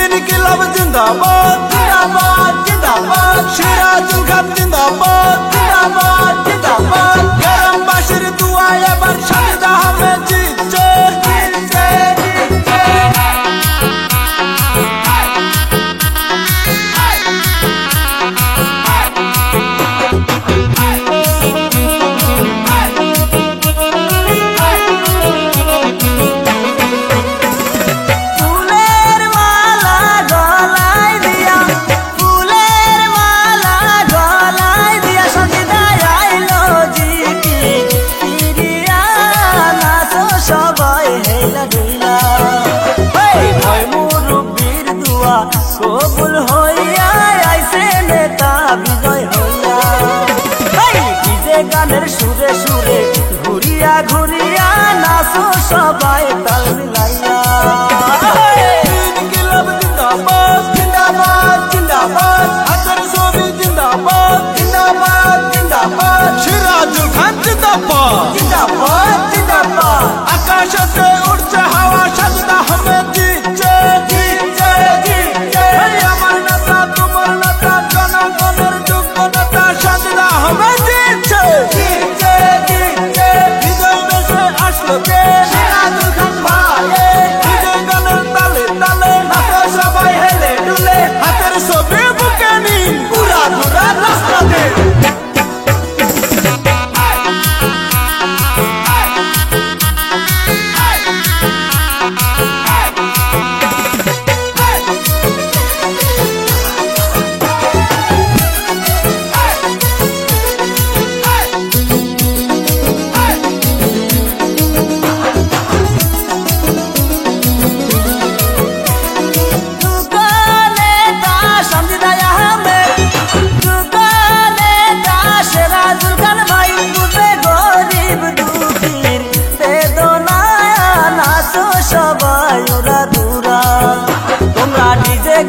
इनकलाब जिंदाबाद जिंदाबाद जिंदाबाद सिराजुल खान जिंदाबाद जिंदाबाद जिंदाबाद गरम बाशिर दुआ एबार शाहिदा आहमेद जितছে কবুল হইয়া আইছে নেতা বিজয় হইয়া ডিজে গানের সুরে সুরে ঘুরিয়া ঘুরিয়া নাচো সবাই তাল মিলাইয়া ইনকিলাব জিন্দাবাদ জিন্দাবাদ জিন্দাবাদ হাজার ছবি জিন্দাবাদ জিন্দাবাদ জিন্দাবাদ সিরাজুল খান জিন্দাবাদ জিন্দাবাদ জিন্দাবাদ আকাশে উড়ছে হাওয়া শাহিদা আহমেদ জিতছে জিতছে জিতছে আমার নেতা তোমার নেতা জনগণের যোগ্য নেতা শাহিদা আহমেদ জিতছে জিতছে জিতছে বিজয় দেশে আসলো কে সিরাজুল খান ভাই বিজয় গানের তালে তালে নাচো সবাই হেলে দুলে হাতের ছবি বুকে নিন পুরা পুরা রাস্তা দিন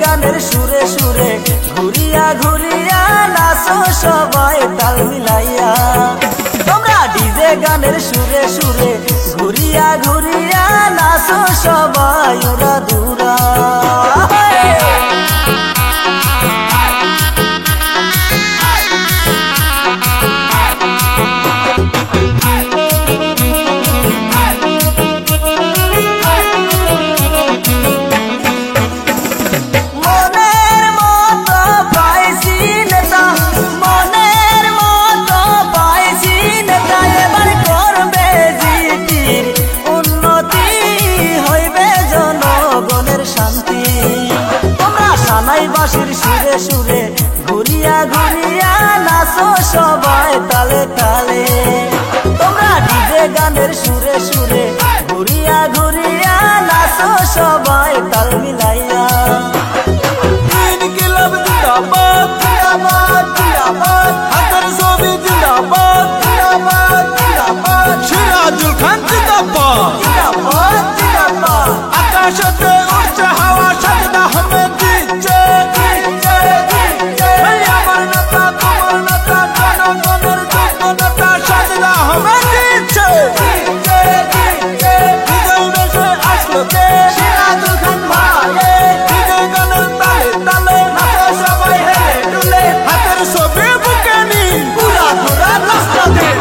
গানের সুরে সুরে ঘুরিয়া ঘুরিয়া নাচো সবাই তাল মিলাইয়া তোমরা ডিজে গানের সুরে সুরে ঘুরিয়া ঘুরিয়া নাচো সবাই ওরা দূরা বাঁশির সুরে সুরে ঘুরিয়া ঘুরিয়া নাচো সবাই তালে তালে তোমরা ডিজে গানের সুরে সুরে ঘুরিয়া ঘুরিয়া নাচো সবাই তাল মিলাইয়া ইনকিলাব জিন্দাবাদ জিন্দাবাদ জিন্দাবাদ হাজার ছবি জিন্দাবাদ জিন্দাবাদ জিন্দাবাদ সিরাজুল খান জিন্দাবাদ জিন্দাবাদ জিন্দাবাদ আকাশে উড়ছে হাওয়া শাহিদা আহমেদ জিতছে সিরাজুল খান ভাই বিজয় গানের তালে তালে নাচো সবাই হেলে দুলে হাতের ছবি বুকে নিন পুরা পুরা রাস্তা দিন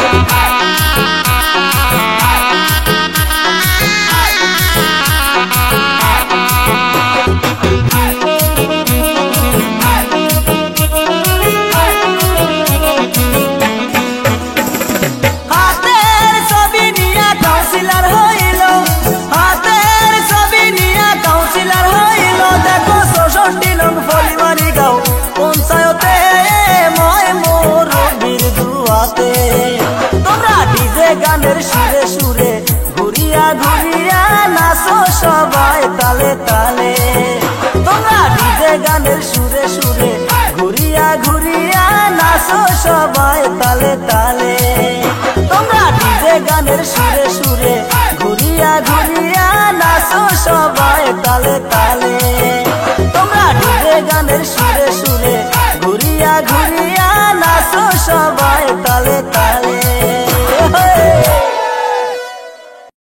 তোমরা ডিজে গানের সুরে সুরে ঘুরিয়া ঘুরিয়া নাচো সবাই তালে তালে তোমরা ডিজে গানের সুরে সুরে ঘুরিয়া ঘুরিয়া নাচো সবাই তালে তালে তোমরা ডিজে গানের সুরে সুরে ঘুরিয়া ঘুরিয়া নাচো সবাই তালে তালে তোমরা ডিজে গানের সুরে সুরে ঘুরিয়া ঘুরিয়া নাচো সবাই তালে তালে